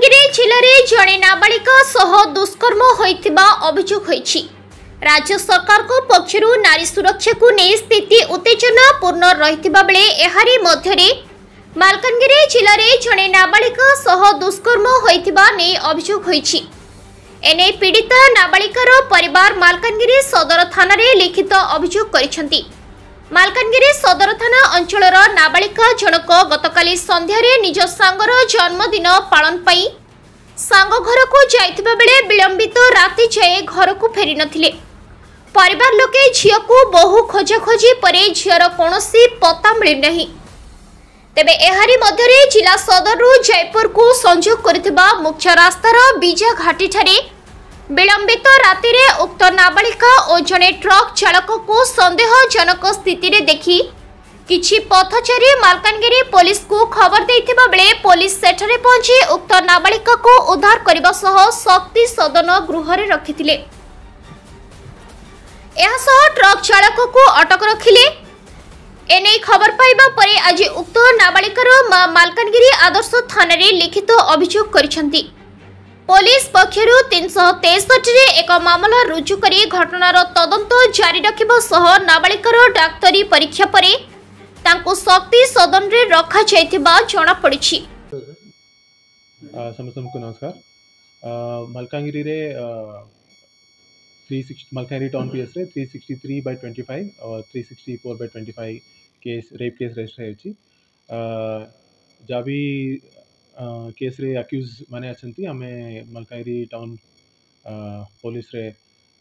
ମାଲକାନଗିରି ଜିଲ୍ଲାରେ ଜଣେ ନାବାଳିକା ସହ ଦୁଷ୍କର୍ମ ହୋଇଥିବା ଅଭିଯୋଗ ହୋଇଛି। राज्य सरकार को पक्षरु नारी सुरक्षा को नहीं स्थिति उत्तेजनापूर्ण रहिथिबा बेले एहारी मध्यरे मालकानगिरी जिले में जड़े नाबालिका सह दुष्कर्म होइथिबा नै अभियोग होइछि। एने पीड़िता नाबालिकार परिवार मालकानगिरी सदर थाना रे लिखित अभियोग करिसेंति। मालकानगिरी सदर थाना अंचलर नाबालिका जनक गतकाली संध्यारे निज सांगर जन्मदिन पालन पई सांग घर को जाइथिबा बेले विलंबित राति जाए घर को फेरी नथिले। परिवार लोके झियो को बहु खोजाखोजी परे झियर कोनोसी पता मिली नहीं। तेबे एहारी मध्यरे जिला सदर रु जयपुर को संजोग करथिबा मुख्य रास्तार बीजा घाटी ठारे विलंबित राति रे उक्त नाबालिका और जने ट्रक चालक को संदेहजनक स्थिति रे देखि किछि पथचारी मालकानगिरी पुलिस को खबर देथिबा बेले पुलिस सेठरे पहुंची उक्त नाबालिका को उद्धार करबा सह शक्ति सदन गृह रे रखिथिले। ट्रक चालक को अटक रखिले। एने खबर पाइबा परे आज उक्त नाबालिकार मालकानगिरी आदर्श थाना रे लिखित अभियोग करिसेंति। पुलिस पक्षरु 363 रे एक मामला रुजु करी घटनार तदंत जारी रखिबा सह नाबालिकार डाक्तरी परीक्षा परे तांको शक्ति सदन रे रखा जायतिबा जणा पड़िछि। समस्तमको नमस्कार। मालकानगिरी रे 360 मालकानगिरी टाउन पीएस रे 363/25 और 364/25 केस रेप केस रजिस्टर होछि। जाबी केस रे अक्यूज माने अछंती हमें मालकानगिरी टाउन पुलिस रे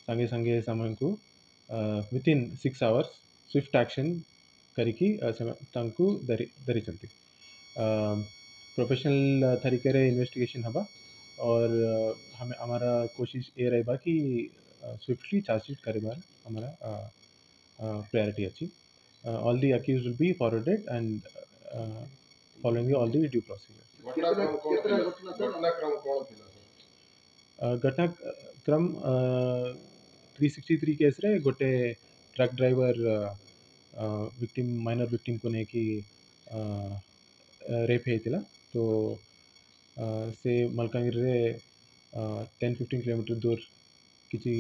संगे संगे समय को विथिन 6 आवर्स स्विफ्ट एक्शन करिकी तांकु दरिचंती। प्रोफेशनल तरीके रे इन्वेस्टिगेशन हबा और हमें हमारा कोशिश ये रहेगा कि स्विफ्टली चार्जशीट करेबार हमारा प्रायोरिटी अच्छी। All the accused will be forwarded and following all the due procedure. घटनाक्रम 363 केस रे गोटे truck driver victim minor victim को नहीं कि रेप होता। तो से मालकानगिरी रे 10-15 किलोमीटर दूर किसी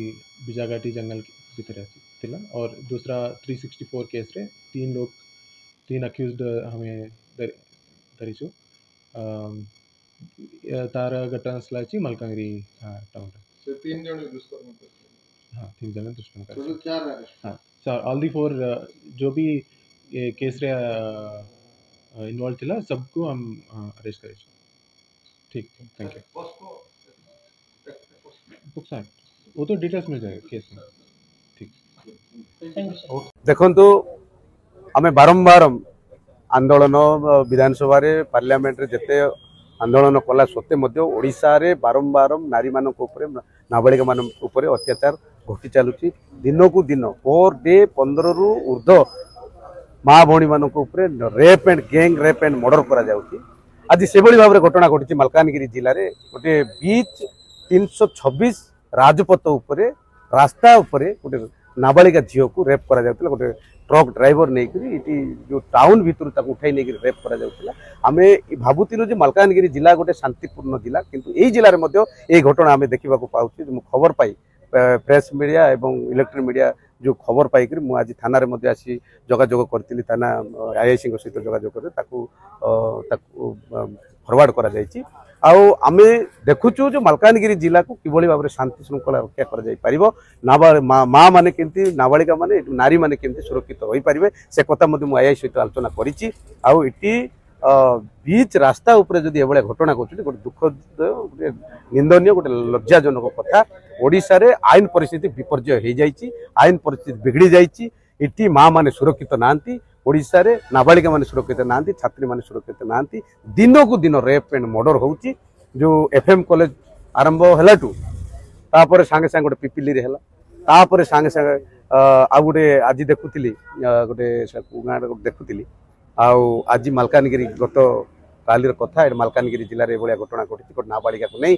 बिजाघाटी जंगल भीतर थिला। और दूसरा 364 केस रे 3 अक्यूज्ड हमें धरीचु। तार घटनास्थल अछि मालकानगिरी टाउन से 3 जन दुष्कर्म करते। हां 3 जन दुष्कर्म करते। Total 4 arrest. हां सर ऑल दी 4 जो भी ये केस रे इन्वॉल्व थिला सबको हम अरेस्ट करे। ठीक है, थैंक यू। बुक्स वो तो डिटेल्स मिल जाएगा केस में। ठीक देखंतु आमे बारंबार आंदोलन विधानसभा रे पार्लियामेंट रे जते आंदोलन कला सत्ते मध्य ओडिशा रे बारंबार नारी मानक ऊपर नाबालिका मानक ऊपर अत्याचार घटी चलुची। दिन को दिन पर डे 15 रु ऊर्ध्व माँ भौणी मानक ऊपर rape and gang rape and murder करा जाउची। आज से भली भाव घटना घटी मालकानगिरी जिले में गोटे बीच 326 राजपथ उपरे रास्ता उपरे गोटे नाबालिका झील को रेप करा जाउतला। गोटे ट्रक ड्राइवर नहीं जो टाउन भीतर उठाई नहीं रेप करा जाउतला। आमे भाबुतिलु जे मालकानगिरी जिला गोटे शांतिपूर्ण जिला, किंतु एई जिले में ये घटना आमे देखा पाउछि। खबर पाई प्रेस मीडिया एवं इलेक्ट्रिक मीडिया जो खबर पाई मु आज थाना रे मध्य आसी जोगाजोग करथिली। थाना आईआईसी सहित जोगाजोग कर फरवर्ड करा जायछि। आउ आमे देखुचु जो मालकानगिरी जिला को किभली भाव शांति श्रृंखला रक्षा कर जाई परिबो। माँ माने केमती नाबालिका माने नारी माने केमती सुरक्षित होई परिबे से कथा मध्य मु आईआईसी सहित आलोचना करिछि। आउ इटी बीच रास्ता ऊपर जदि एभले घटना घटुछि गोटे दुखद गोटे निंदनीय गोटे लज्जाजनक कथा। ओडिशा रे आईन परिस्थिति विपर्जय हो जाइछि, आईन परिस्थिति बिगड़ी जाइछि। इटी माँ माने सुरक्षित नांती, ओडिशा रे नाबालिका माने सुरक्षित नांती, छात्री माने सुरक्षित नांती। दिन को दिन रेप एंड मर्डर होउछि। जो एफएम कॉलेज आरंभ हलाटू तापर सांगे सांगे गोटे पिपिली रे हला, तापर सांगे सांगे आ गोटे आज देखुतिली गोटे गाँ देखुतिली। आज मालकानगिरी गत कालीर कथा मालकानगिरी जिले में एभलिया घटना घटी गोटे नाबालिका को नहीं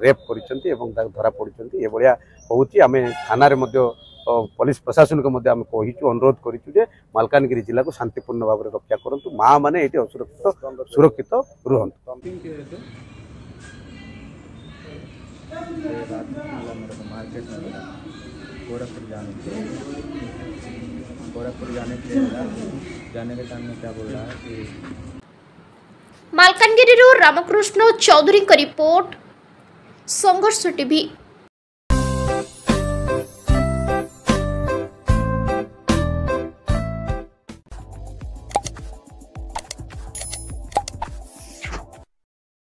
रेप करिसेंती एवं धरा पड़िसेंती। ए भलिया होउछि। आमे थाना रे मध्य पुलिस प्रशासन को मध्य आमे कहिचु अनुरोध करिचु जे मालकानगिरी जिला को शांतिपूर्ण भाव में रक्षा करंतु। माँ माने एटी असुरक्षित सुरक्षित रुहंतु। ये रात मतलब मेरे को मार्केट में मिला, गोरखपुर जाने के लिए मिला। जाने के टाइम में क्या बोल रहा है कि मालकानगिरी रामकृष्ण चौधरी का रिपोर्ट संघर्ष टीवी।